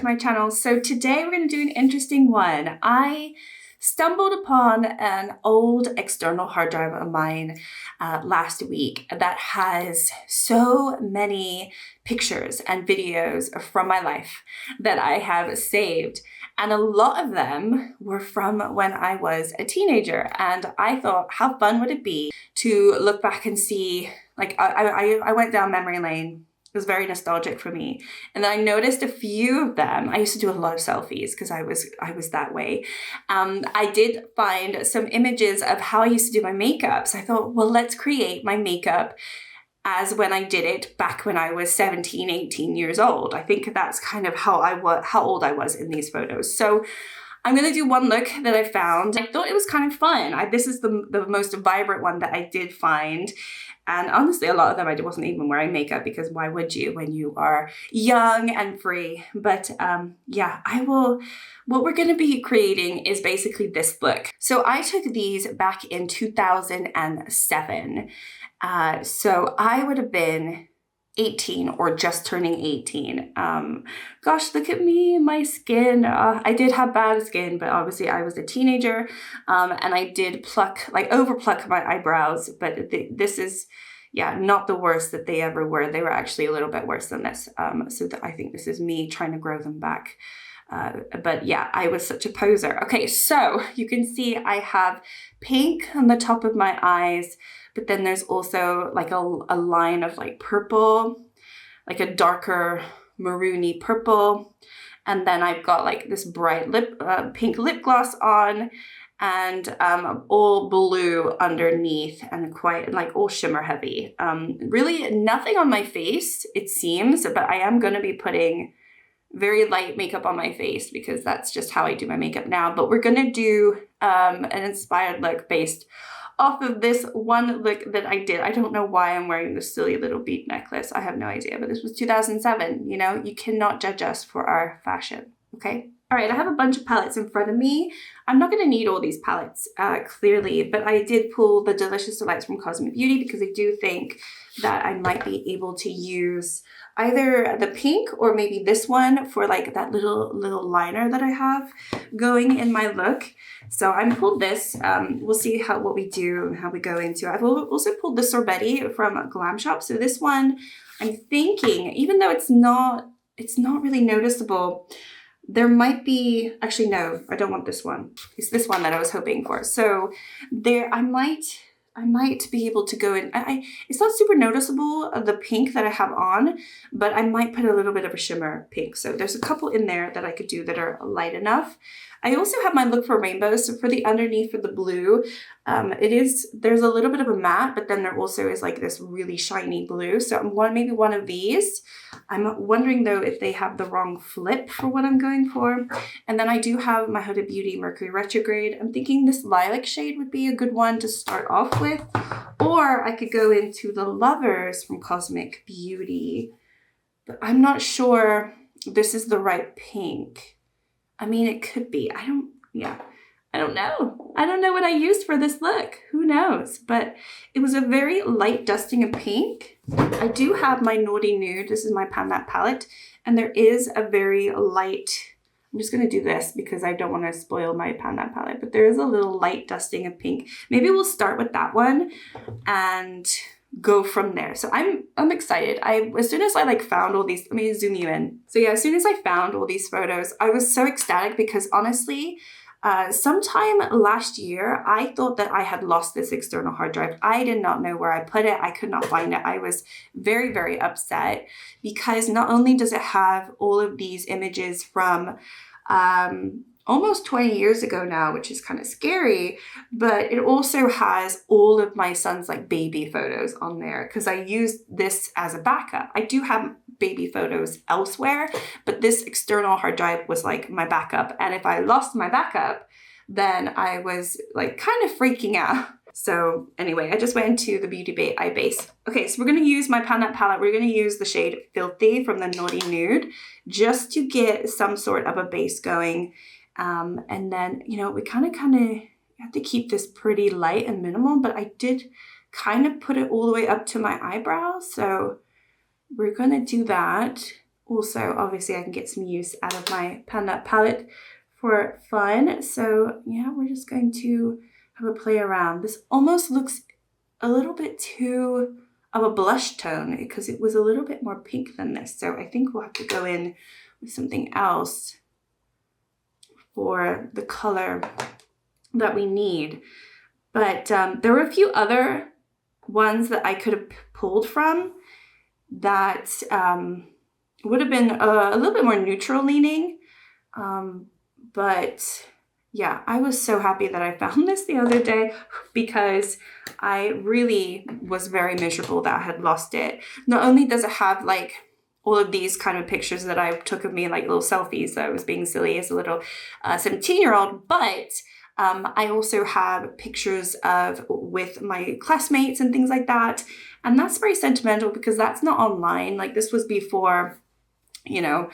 my channel. So today we're going to do an interesting one. I stumbled upon an old external hard drive of mine last week that has so many pictures and videos from my life that I have saved. And a lot of them were from when I was a teenager. And I thought, how fun would it be to look back and see, like I went down memory lane. It was very nostalgic for me. And then I noticed a few of them. I used to do a lot of selfies because I was that way. I did find some images of how I used to do my makeup. So I thought, well, let's create my makeup as when I did it back when I was 17, 18 years old. I think that's kind of how old I was in these photos. So I'm going to do one look that I found. I thought it was kind of fun. This is the most vibrant one that I did find. And honestly, a lot of them I wasn't even wearing makeup because why would you when you are young and free? But yeah, what we're going to be creating is basically this look. So I took these back in 2007. So I would have been 18 or just turning 18. Gosh, look at me, my skin. I did have bad skin, but obviously I was a teenager. And I did overpluck my eyebrows, but this is, yeah, not the worst that they ever were. They were actually a little bit worse than this. So I think this is me trying to grow them back. But yeah, I was such a poser. Okay, so you can see I have pink on the top of my eyes, but then there's also like a line of like purple, like a darker maroony purple. And then I've got like this bright pink lip gloss on and all blue underneath and quite like all shimmer heavy. Really nothing on my face, it seems, but I am going to be putting very light makeup on my face because that's just how I do my makeup now. But we're going to do an inspired look based off of this one look that I did. I don't know why I'm wearing this silly little bead necklace. I have no idea, but this was 2007. You know, you cannot judge us for our fashion, okay? All right, I have a bunch of palettes in front of me. I'm not going to need all these palettes, clearly, but I did pull the Delicious Delights from Cosmic Beauty because I do think that I might be able to use either the pink or maybe this one for like that little liner that I have going in my look. So I pulled this. We'll see what we do and how we go into it. I've also pulled the Sorbetti from Glam Shop. So this one, I'm thinking, even though it's not really noticeable, there might be, actually no, I don't want this one. It's this one that I was hoping for. So there, I might be able to go in. It's not super noticeable, the pink that I have on, but I might put a little bit of a shimmer pink. So there's a couple in there that I could do that are light enough. I also have my look for rainbows. So for the underneath for the blue, there's a little bit of a matte, but then there also is like this really shiny blue. So maybe one of these. I'm wondering though if they have the wrong flip for what I'm going for. And then I do have my Huda Beauty Mercury Retrograde. I'm thinking this lilac shade would be a good one to start off with. Or I could go into the Lovers from Cosmic Beauty. But I'm not sure this is the right pink. I mean, it could be. I don't know. I don't know what I used for this look. Who knows? But it was a very light dusting of pink. I do have my Naughty Nude. This is my Pan That palette. And there is a very light, I'm just going to do this because I don't want to spoil my Pan That palette. But there is a little light dusting of pink. Maybe we'll start with that one and go from there. So I'm excited. As soon as I found all these, let me zoom you in. So yeah, as soon as I found all these photos, I was so ecstatic because honestly, sometime last year, I thought that I had lost this external hard drive. I did not know where I put it. I could not find it. I was very, very upset because not only does it have all of these images from almost 20 years ago now, which is kind of scary, but it also has all of my son's baby photos on there because I used this as a backup. I do have baby photos elsewhere, but this external hard drive was my backup. And if I lost my backup, then I was kind of freaking out. So anyway, I just went into the Beauty Eye base. Okay, so we're going to use my Pan That palette. We're going to use the shade Filthy from the Naughty Nude just to get some sort of a base going. And then, we kind of have to keep this pretty light and minimal, but I did kind of put it all the way up to my eyebrows. So we're going to do that. also, obviously, I can get some use out of my Panda palette for fun. So yeah, we're just going to have a play around. This almost looks a little bit too of a blush tone because it was a little bit more pink than this. So I think we'll have to go in with something else for the color that we need. But there were a few other ones that I could have pulled from that would have been a little bit more neutral leaning. But yeah, I was so happy that I found this the other day because I really was very miserable that I had lost it. Not only does it have like all of these kind of pictures that I took of me, like little selfies that I was being silly as a little 17-year-old, but I also have pictures of with my classmates and things like that. And that's very sentimental because that's not online. Like this was before, you know,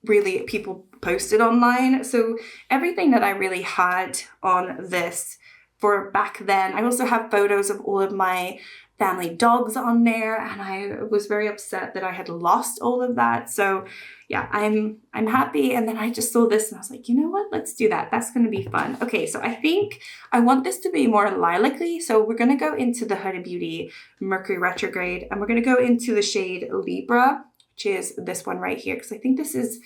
really people posted online. So everything that I really had on this for back then, I also have photos of all of my family dogs on there, and I was very upset that I had lost all of that. So yeah, I'm happy. And then I just saw this and I was like, you know what, let's do that. That's going to be fun. Okay, so I think I want this to be more lilac-y. So we're going to go into the Huda Beauty Mercury Retrograde, and we're going to go into the shade Libra, which is this one right here, because I think this is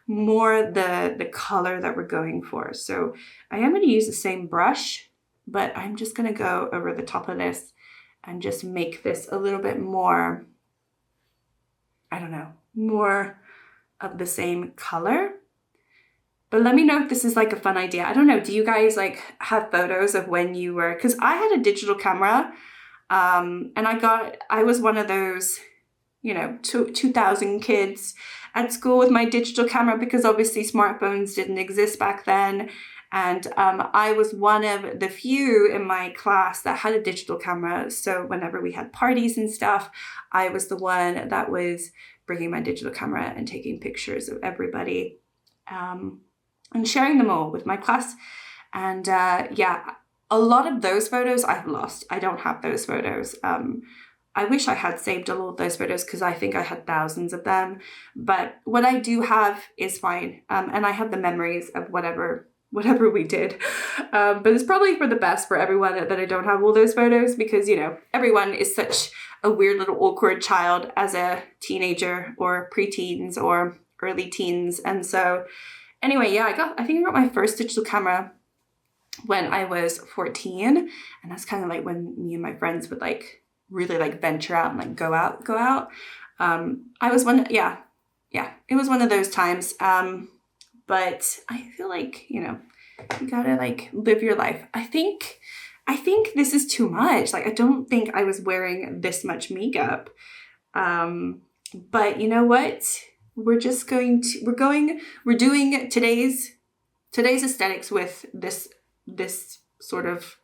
more the color that we're going for. So I am going to use the same brush, but I'm just going to go over the top of this and just make this a little bit more, I don't know, more of the same color. But let me know if this is like a fun idea. I don't know, do you guys like have photos of when you were, because I had a digital camera and I was one of those, you know, 2000 kids at school with my digital camera because obviously smartphones didn't exist back then. And I was one of the few in my class that had a digital camera. So whenever we had parties and stuff, I was the one that was bringing my digital camera and taking pictures of everybody and sharing them all with my class. And yeah, a lot of those photos I've lost. I don't have those photos. I wish I had saved all of those photos because I think I had thousands of them. But what I do have is fine. And I have the memories of whatever we did. But it's probably for the best for everyone that I don't have all those photos because, you know, everyone is such a weird little awkward child as a teenager or preteens or early teens. And so anyway, yeah, I think I got my first digital camera when I was 14. And that's kind of like when me and my friends would like really like venture out and like go out. I was it was one of those times. But I feel like, you know, you gotta like live your life. I think this is too much. Like, I don't think I was wearing this much makeup. But you know what? We're doing today's aesthetics with this sort of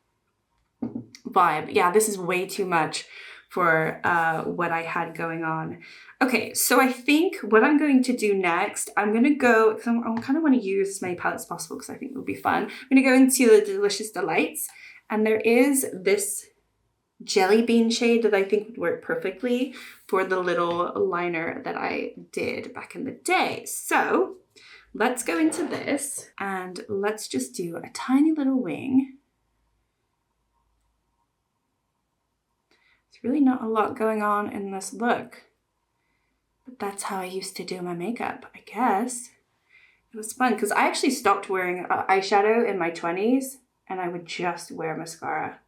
vibe. Yeah, this is way too much for what I had going on. Okay, so I think what I'm going to do next, I'm going to go, because I kind of want to use as many palettes as possible because I think it'll be fun. I'm going to go into the Delicious Delights, and there is this jelly bean shade that I think would work perfectly for the little liner that I did back in the day. So let's go into this, and let's just do a tiny little wing. Really not a lot going on in this look, but that's how I used to do my makeup, I guess. It was fun because I actually stopped wearing eyeshadow in my 20s and I would just wear mascara.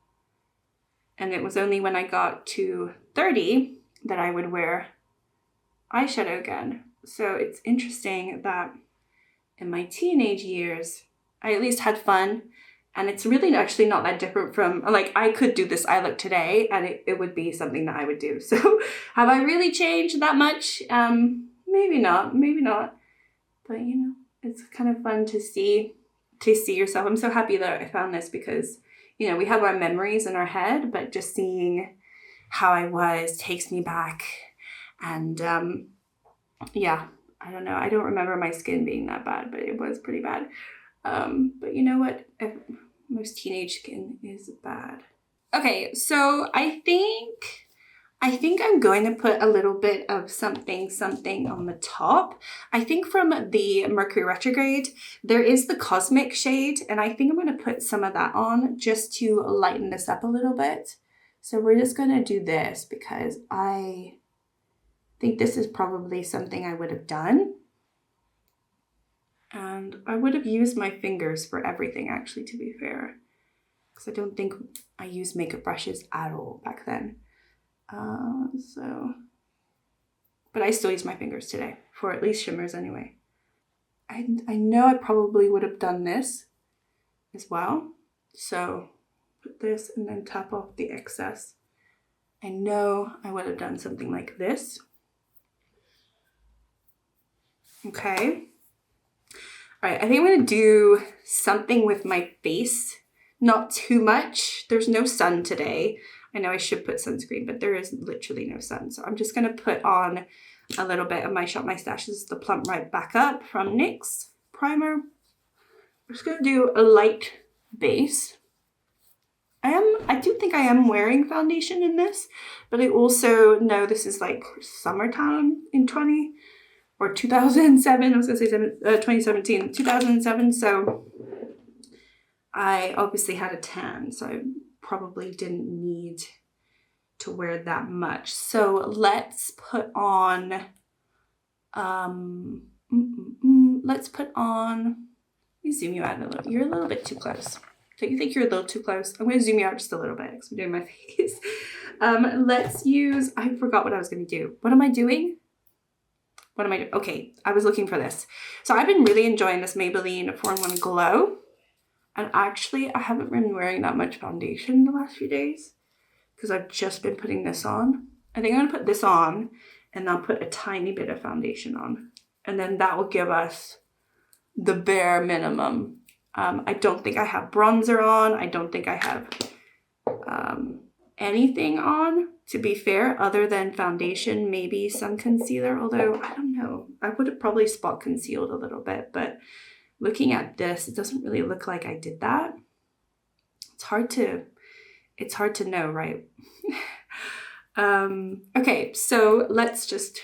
And it was only when I got to 30 that I would wear eyeshadow again. So it's interesting that in my teenage years, I at least had fun. And it's really actually not that different from, like, I could do this eye look today and it would be something that I would do. So have I really changed that much? Maybe not. But, you know, it's kind of fun to see yourself. I'm so happy that I found this because, you know, we have our memories in our head, but just seeing how I was takes me back. And yeah, I don't know. I don't remember my skin being that bad, but it was pretty bad. But you know what? Most teenage skin is bad. Okay, so I think I think I'm going to put a little bit of something on the top. I think from the Mercury Retrograde, there is the Cosmic shade, and I think I'm going to put some of that on just to lighten this up a little bit. So we're just going to do this because I think this is probably something I would have done. And I would have used my fingers for everything, actually, to be fair. Because I don't think I used makeup brushes at all back then. But I still use my fingers today for at least shimmers anyway. I know I probably would have done this as well. So put this and then tap off the excess. I know I would have done something like this. Okay. All right, I think I'm gonna do something with my face. Not too much. There's no sun today. I know I should put sunscreen, but there is literally no sun. So I'm just going to put on a little bit of my Shop My Stash. This is the Plump Right Back Up from NYX primer. I'm just going to do a light base. I do think I am wearing foundation in this, but I also know this is like summertime in 2007. I was going to say 2017, 2007. So I obviously had a tan, so I probably didn't need to wear that much. So let's put on, let me zoom you out a little. You're a little bit too close. Don't you think you're a little too close? I'm going to zoom you out just a little bit because I'm doing my face. Let's use, I forgot what I was going to do. What am I doing? What am I doing? Okay, I was looking for this. So I've been really enjoying this Maybelline 4-in-1 Glow. And actually, I haven't been wearing that much foundation the last few days because I've just been putting this on. I think I'm going to put this on and I'll put a tiny bit of foundation on. And then that will give us the bare minimum. I don't think I have bronzer on. I don't think I have anything on, to be fair, other than foundation, maybe some concealer. Although, I don't know. I would have probably spot concealed a little bit, but looking at this, it doesn't really look like I did that. It's hard to know, right? Okay, so let's just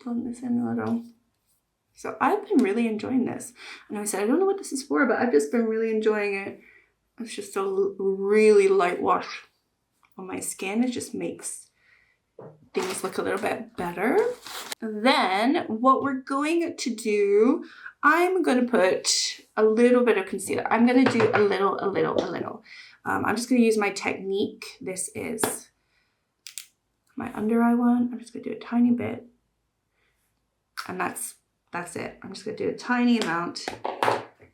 blend this in a little. So I've been really enjoying this. And I said, I don't know what this is for, but I've just been really enjoying it. It's just a really light wash on my skin. It just makes things look a little bit better. Then what we're going to do, I'm going to put a little bit of concealer. I'm going to do a little. I'm just going to use my Technic. This is my under eye one. I'm just going to do a tiny bit. And that's it. I'm just going to do a tiny amount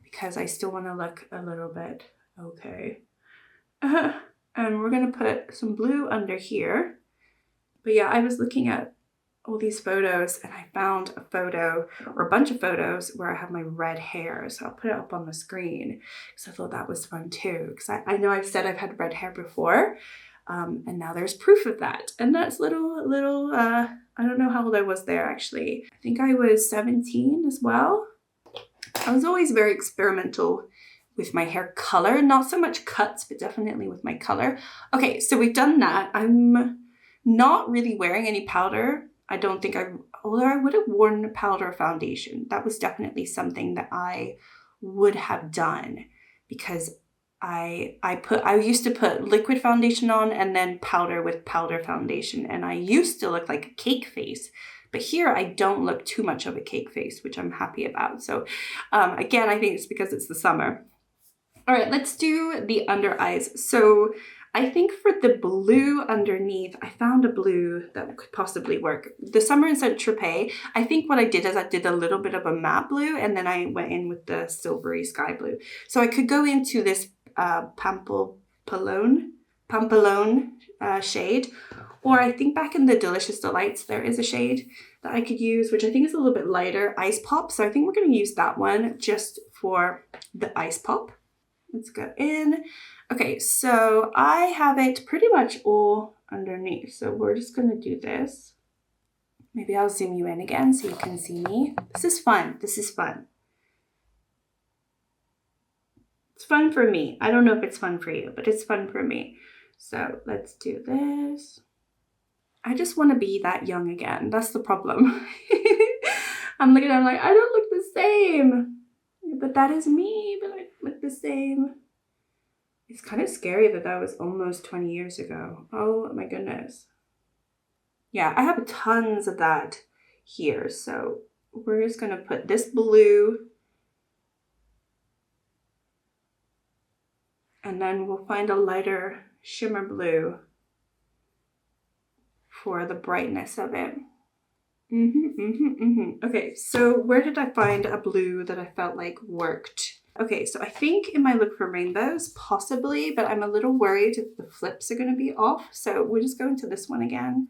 because I still want to look a little bit okay. And we're going to put some blue under here. But yeah, I was looking at all these photos and I found a photo or a bunch of photos where I have my red hair. So I'll put it up on the screen because I thought that was fun too. Because I know I've said I've had red hair before and now there's proof of that. And that's little, I don't know how old I was there actually. I think I was 17 as well. I was always very experimental with my hair color, not so much cuts, but definitely with my color. Okay, so we've done that. I'm not really wearing any powder. I don't think although I would have worn powder foundation. That was definitely something that I would have done because I used to put liquid foundation on and then powder with powder foundation. And I used to look like a cake face. But here I don't look too much of a cake face, which I'm happy about. So again, I think it's because it's the summer. All right, let's do the under eyes. So I think for the blue underneath, I found a blue that could possibly work. The Summer in Saint-Tropez, I think what I did is I did a little bit of a matte blue and then I went in with the silvery sky blue. So I could go into this Pampelone shade, or I think back in the Delicious Delights, there is a shade that I could use, which I think is a little bit lighter, Ice Pop. So I think we're going to use that one just for the Ice Pop. Let's go in. Okay, so I have it pretty much all underneath. So we're just going to do this. Maybe I'll zoom you in again so you can see me. This is fun. This is fun. It's fun for me. I don't know if it's fun for you, but it's fun for me. So let's do this. I just want to be that young again. That's the problem. I'm looking at it, I'm like, I don't look the same. But that is me, but I look the same. It's kind of scary that that was almost 20 years ago. Oh my goodness. Yeah, I have tons of that here. So we're just going to put this blue. And then we'll find a lighter shimmer blue for the brightness of it. Okay, so where did I find a blue that I felt like worked? Okay, so I think it might look for rainbows, possibly, but I'm a little worried if the flips are going to be off. So we're just going to this one again.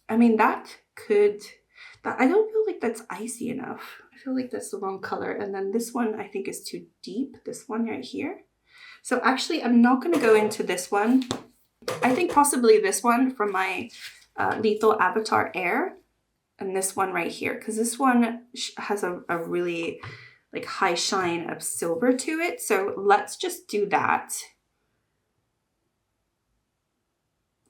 I mean, I don't feel like that's icy enough. I feel like that's the wrong color. And then this one I think is too deep, this one right here. So actually, I'm not going to go into this one. I think possibly this one from my Lethal Avatar Air. And this one right here, because this one has a really like high shine of silver to it. So let's just do that.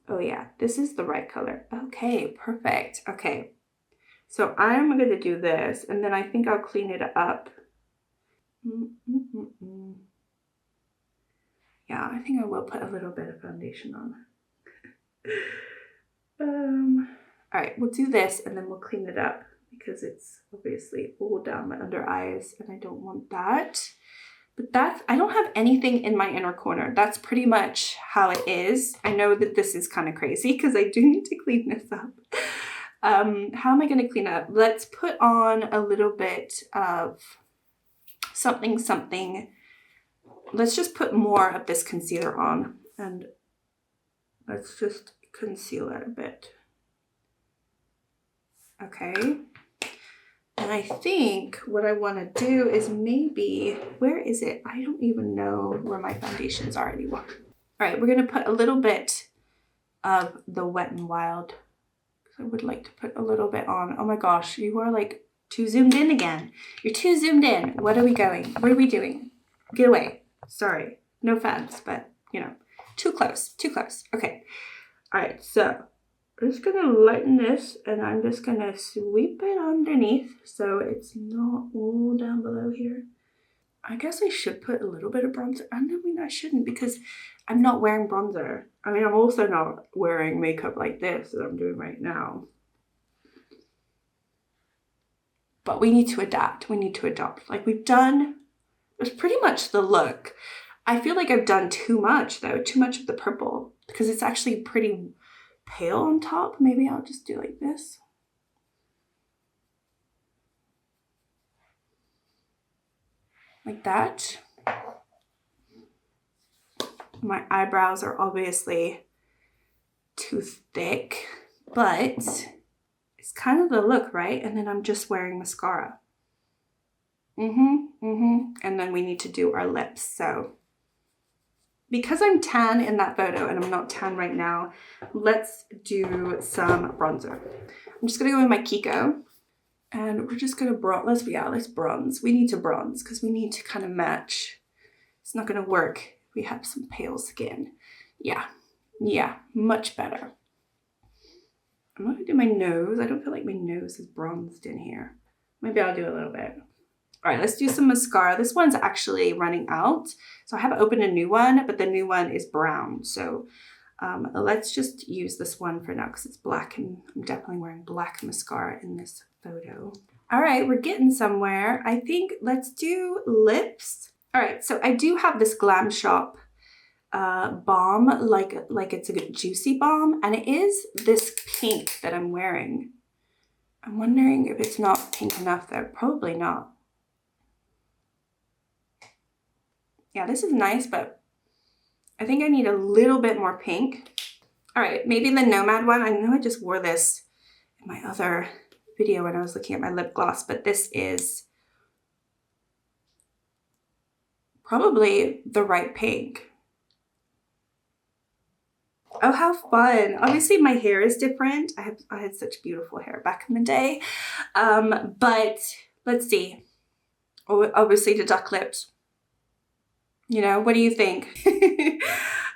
Oh yeah, this is the right color. Okay, perfect. Okay, so I'm going to do this, and then I think I'll clean it up. Yeah, I think I will put a little bit of foundation on. All right, we'll do this and then we'll clean it up because it's obviously all down my under eyes and I don't want that. But I don't have anything in my inner corner. That's pretty much how it is. I know that this is kind of crazy because I do need to clean this up. How am I going to clean up? Let's put on a little bit of something. Let's just put more of this concealer on and let's just conceal it a bit. Okay, and I think what I want to do is maybe, where is it? I don't even know where my foundations are anymore. All right, we're going to put a little bit of the Wet n Wild. I would like to put a little bit on. Oh my gosh, you are like too zoomed in again. You're too zoomed in. What are we going? What are we doing? Get away. Sorry, no offense, but you know, too close, too close. Okay, all right, so I'm just going to lighten this and I'm just going to sweep it underneath so it's not all down below here. I guess I should put a little bit of bronzer. I mean, I shouldn't because I'm not wearing bronzer. I mean, I'm also not wearing makeup like this that I'm doing right now. But we need to adapt. We need to adopt. Like we've done, it's pretty much the look. I feel like I've done too much though, too much of the purple because it's actually pretty pale on top. Maybe I'll just do like this. Like that. My eyebrows are obviously too thick, but it's kind of the look, right? And then I'm just wearing mascara. And then we need to do our lips. So because I'm tan in that photo and I'm not tan right now, let's do some bronzer. I'm just gonna go with my Kiko and we're just gonna bronze. Let's bronze. We need to bronze because we need to kind of match. It's not gonna work if we have some pale skin. Yeah, much better. I'm not gonna do my nose. I don't feel like my nose is bronzed in here. Maybe I'll do a little bit. All right, let's do some mascara. This one's actually running out. So I have opened a new one, but the new one is brown. So let's just use this one for now because it's black and I'm definitely wearing black mascara in this photo. All right, we're getting somewhere. I think let's do lips. All right, so I do have this Glam Shop balm, like it's a good juicy balm, and it is this pink that I'm wearing. I'm wondering if it's not pink enough though. Probably not. Yeah, this is nice, but I think I need a little bit more pink. All right, maybe the Nomad one. I know I just wore this in my other video when I was looking at my lip gloss, but this is probably the right pink. Oh, how fun. Obviously my hair is different. I had such beautiful hair back in the day. But let's see. Obviously the duck lips. You know, what do you think?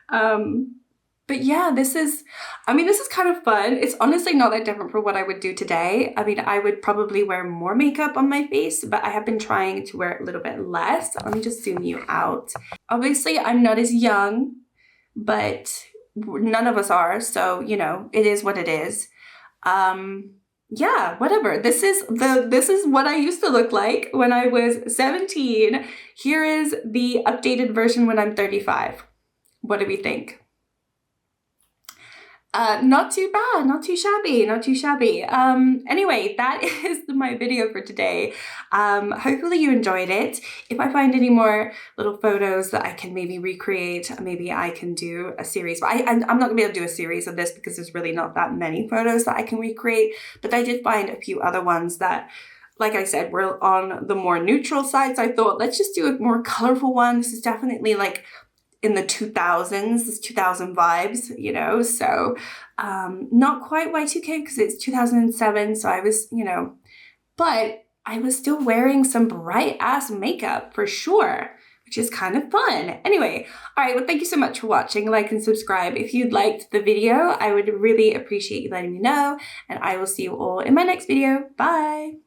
But yeah, this is kind of fun. It's honestly not that different from what I would do today. I mean, I would probably wear more makeup on my face, but I have been trying to wear it a little bit less. Let me just zoom you out. Obviously, I'm not as young, but none of us are. So, you know, it is what it is. Yeah, whatever. This is what I used to look like when I was 17. Here is the updated version when I'm 35. What do we think? Not too bad, not too shabby, not too shabby. Anyway, that is my video for today. Hopefully you enjoyed it. If I find any more little photos that I can maybe recreate, maybe I can do a series. But I'm not gonna be able to do a series of this because there's really not that many photos that I can recreate. But I did find a few other ones that, like I said, were on the more neutral side. So I thought, let's just do a more colorful one. This is definitely like in the 2000s, this 2000 vibes, you know, so not quite Y2K because it's 2007, so I was, you know, but I was still wearing some bright ass makeup for sure, which is kind of fun. Anyway, all right, well, thank you so much for watching. Like and subscribe if you liked the video. I would really appreciate you letting me know, and I will see you all in my next video. Bye.